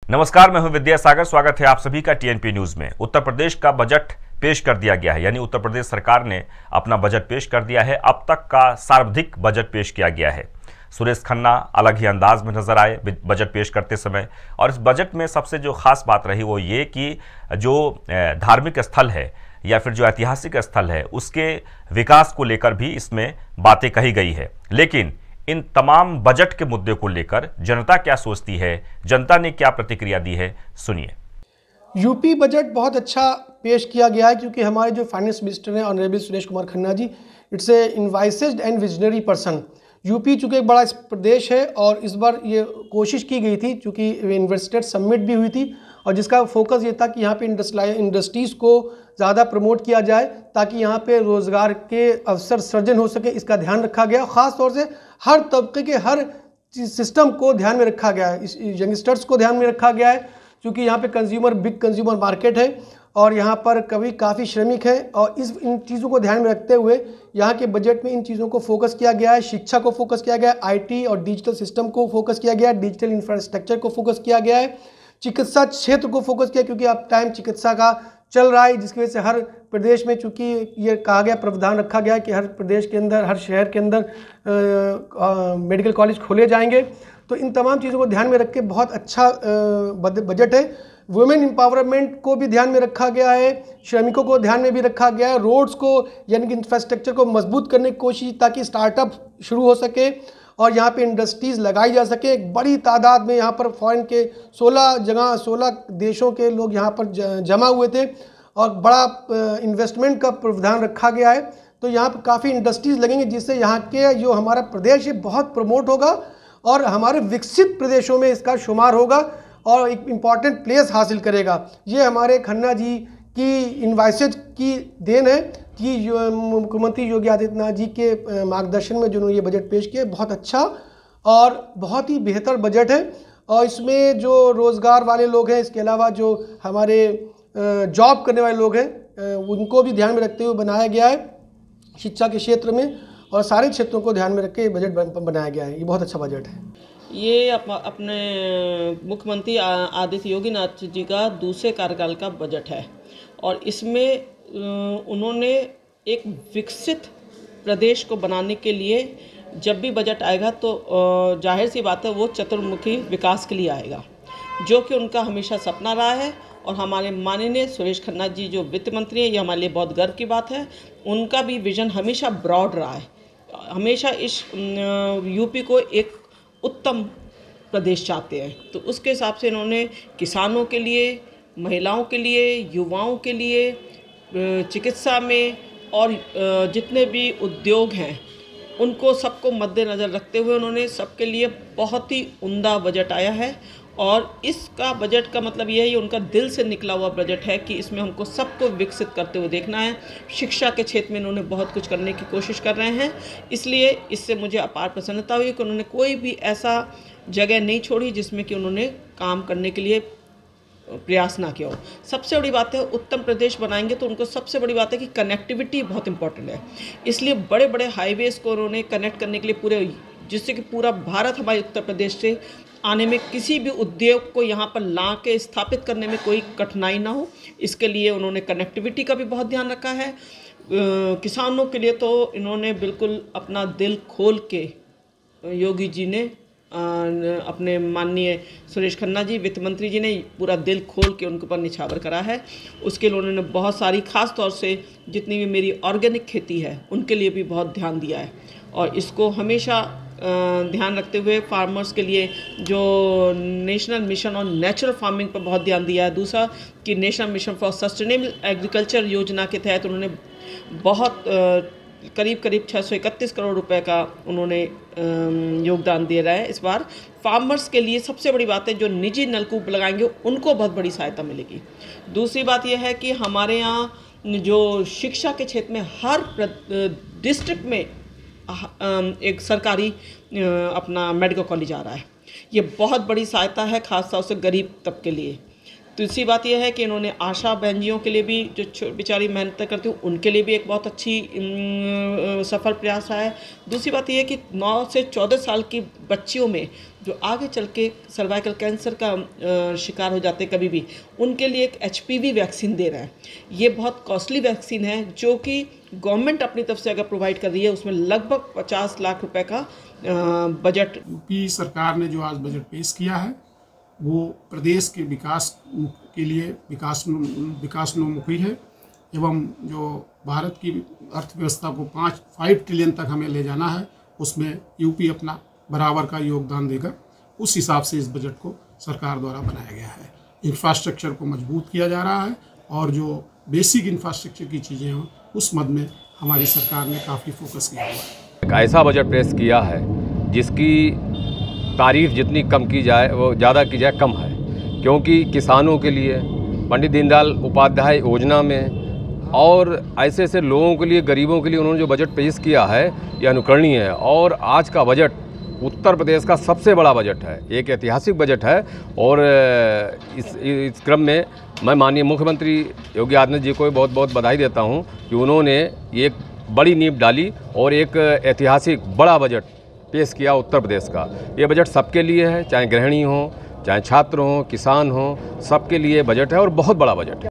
नमस्कार, मैं हूं विद्यासागर। स्वागत है आप सभी का टीएनपी न्यूज में। उत्तर प्रदेश का बजट पेश कर दिया गया है, यानी उत्तर प्रदेश सरकार ने अपना बजट पेश कर दिया है। अब तक का सर्वाधिक बजट पेश किया गया है। सुरेश खन्ना अलग ही अंदाज में नजर आए बजट पेश करते समय, और इस बजट में सबसे जो खास बात रही वो ये कि जो धार्मिक स्थल है या फिर जो ऐतिहासिक स्थल है उसके विकास को लेकर भी इसमें बातें कही गई है। लेकिन इन तमाम बजट के मुद्दे को लेकर जनता क्या सोचती है, जनता ने क्या प्रतिक्रिया दी है, सुनिए। यूपी बजट बहुत अच्छा पेश किया गया है क्योंकि हमारे जो फाइनेंस मिनिस्टर हैं honourable Suresh Kumar Khanna ji, it's a invoiced and visionary person. UP चूँकि एक बड़ा प्रदेश है और इस बार ये कोशिश की गई थी, चूँकि इन्वेस्टर समिट भी हुई थी और जिसका फोकस ये था कि यहाँ पे इंडस्ट्रीज़ को ज़्यादा प्रमोट किया जाए ताकि यहाँ पे रोज़गार के अवसर सृजन हो सके, इसका ध्यान रखा गया। ख़ास तौर से हर तबके के हर सिस्टम को ध्यान में रखा गया है, यंगस्टर्स को ध्यान में रखा गया है क्योंकि यहाँ पे बिग कंज्यूमर मार्केट है और यहाँ पर काफ़ी श्रमिक हैं और इन चीज़ों को ध्यान में रखते हुए यहाँ के बजट में इन चीज़ों को फोकस किया गया है। शिक्षा को फोकस किया गया है, आईटी और डिजिटल सिस्टम को फोकस किया गया है, डिजिटल इंफ्रास्ट्रक्चर को फोकस किया गया है, चिकित्सा क्षेत्र को फोकस किया क्योंकि अब टाइम चिकित्सा का चल रहा है, जिसकी वजह से हर प्रदेश में चूँकि ये कहा गया, प्रावधान रखा गया कि हर प्रदेश के अंदर, हर शहर के अंदर मेडिकल कॉलेज खोले जाएंगे। तो इन तमाम चीज़ों को ध्यान में रख के बहुत अच्छा बजट है। वुमेन एम्पावरमेंट को भी ध्यान में रखा गया है, श्रमिकों को ध्यान में भी रखा गया है, रोड्स को यानी कि इंफ्रास्ट्रक्चर को मजबूत करने की कोशिश ताकि स्टार्टअप शुरू हो सके और यहाँ पे इंडस्ट्रीज़ लगाई जा सके। एक बड़ी तादाद में यहाँ पर फॉरेन के 16 देशों के लोग यहाँ पर जमा हुए थे और बड़ा इन्वेस्टमेंट का प्रावधान रखा गया है। तो यहाँ पर काफ़ी इंडस्ट्रीज़ लगेंगे जिससे यहाँ के जो हमारा प्रदेश है बहुत प्रमोट होगा और हमारे विकसित प्रदेशों में इसका शुमार होगा और एक इम्पॉर्टेंट प्लेस हासिल करेगा। ये हमारे खन्ना जी की इन्वाइसेज की देन है कि मुख्यमंत्री योगी आदित्यनाथ जी के मार्गदर्शन में जो ये बजट पेश किया बहुत अच्छा और बहुत ही बेहतर बजट है। और इसमें जो रोज़गार वाले लोग हैं, इसके अलावा जो हमारे जॉब करने वाले लोग हैं उनको भी ध्यान में रखते हुए बनाया गया है शिक्षा के क्षेत्र में, और सारे क्षेत्रों को ध्यान में रख के बजट बनाया गया है। ये बहुत अच्छा बजट है। ये अपने मुख्यमंत्री आदित्य योगीनाथ जी का दूसरे कार्यकाल का बजट है और इसमें उन्होंने एक विकसित प्रदेश को बनाने के लिए जब भी बजट आएगा तो जाहिर सी बात है वो चतुर्मुखी विकास के लिए आएगा, जो कि उनका हमेशा सपना रहा है। और हमारे माननीय सुरेश खन्ना जी जो वित्त मंत्री हैं, ये हमारे लिए बहुत गर्व की बात है। उनका भी विजन हमेशा ब्रॉड रहा है, हमेशा इस यूपी को एक उत्तम प्रदेश चाहते हैं। तो उसके हिसाब से इन्होंने किसानों के लिए, महिलाओं के लिए, युवाओं के लिए, चिकित्सा में और जितने भी उद्योग हैं उनको सबको मद्देनज़र रखते हुए उन्होंने सबके लिए बहुत ही उम्दा बजट आया है। और इसका बजट का मतलब ये है, ये उनका दिल से निकला हुआ बजट है कि इसमें हमको सबको विकसित करते हुए देखना है। शिक्षा के क्षेत्र में इन्होंने बहुत कुछ करने की कोशिश कर रहे हैं, इसलिए इससे मुझे अपार प्रसन्नता हुई कि उन्होंने कोई भी ऐसा जगह नहीं छोड़ी जिसमें कि उन्होंने काम करने के लिए प्रयास ना किया हो। सबसे बड़ी बात है, उत्तम प्रदेश बनाएंगे तो उनको सबसे बड़ी बात है कि कनेक्टिविटी बहुत इंपॉर्टेंट है, इसलिए बड़े बड़े हाईवेज़ को उन्होंने कनेक्ट करने के लिए पूरे, जिससे कि पूरा भारत हमारे उत्तर प्रदेश से आने में किसी भी उद्योग को यहाँ पर ला के स्थापित करने में कोई कठिनाई ना हो, इसके लिए उन्होंने कनेक्टिविटी का भी बहुत ध्यान रखा है। किसानों के लिए तो इन्होंने बिल्कुल अपना दिल खोल के, योगी जी ने अपने माननीय सुरेश खन्ना जी वित्त मंत्री जी ने पूरा दिल खोल के उनके ऊपर निछावर करा है। उसके लिए उन्होंने बहुत सारी, ख़ास तौर से जितनी भी मेरी ऑर्गेनिक खेती है उनके लिए भी बहुत ध्यान दिया है और इसको हमेशा ध्यान रखते हुए फार्मर्स के लिए जो नेशनल मिशन और नेचुरल फार्मिंग पर बहुत ध्यान दिया है। दूसरा कि national mission for sustainable agriculture योजना के तहत उन्होंने बहुत करीब 631 करोड़ रुपए का उन्होंने योगदान दे रहा है। इस बार फार्मर्स के लिए सबसे बड़ी बात है, जो निजी नलकूप लगाएंगे उनको बहुत बड़ी सहायता मिलेगी। दूसरी बात यह है कि हमारे यहाँ जो शिक्षा के क्षेत्र में हर डिस्ट्रिक्ट में एक सरकारी अपना मेडिकल कॉलेज आ रहा है, ये बहुत बड़ी सहायता है, खास तौर से गरीब तबके के लिए। दूसरी बात यह है कि इन्होंने आशा बहनियों के लिए भी, जो बेचारी मेहनत करती हूँ, उनके लिए भी एक बहुत अच्छी सफल प्रयास रहा है। दूसरी बात यह है कि 9 से 14 साल की बच्चियों में जो आगे चल के सर्वाइकल कैंसर का शिकार हो जाते कभी भी, उनके लिए एक HPV वैक्सीन दे रहे हैं। ये बहुत कॉस्टली वैक्सीन है जो कि गवर्नमेंट अपनी तरफ से अगर प्रोवाइड कर रही है, उसमें लगभग 50 लाख रुपए का बजट। यूपी सरकार ने जो आज बजट पेश किया है वो प्रदेश के विकास के लिए विकासोन्मुखी है एवं जो भारत की अर्थव्यवस्था को 5 ट्रिलियन तक हमें ले जाना है, उसमें यूपी अपना बराबर का योगदान देगा। उस हिसाब से इस बजट को सरकार द्वारा बनाया गया है। इंफ्रास्ट्रक्चर को मजबूत किया जा रहा है और जो बेसिक इंफ्रास्ट्रक्चर की चीज़ें हों उस मद में हमारी सरकार ने काफ़ी फोकस किया हुआ है। एक ऐसा बजट पेश किया है जिसकी तारीफ जितनी कम की जाए वो ज़्यादा की जाए कम है, क्योंकि किसानों के लिए पंडित दीनदयाल उपाध्याय योजना में और ऐसे ऐसे लोगों के लिए, गरीबों के लिए उन्होंने जो बजट पेश किया है ये अनुकरणीय है। और आज का बजट उत्तर प्रदेश का सबसे बड़ा बजट है, एक ऐतिहासिक बजट है। और इस क्रम में मैं माननीय मुख्यमंत्री योगी आदित्यनाथ जी को बहुत बहुत बधाई देता हूं कि उन्होंने एक बड़ी नींव डाली और एक ऐतिहासिक बड़ा बजट पेश किया उत्तर प्रदेश का। ये बजट सबके लिए है, चाहे गृहिणी हो, चाहे छात्र हों, किसान हों, सबके लिए बजट है और बहुत बड़ा बजट है।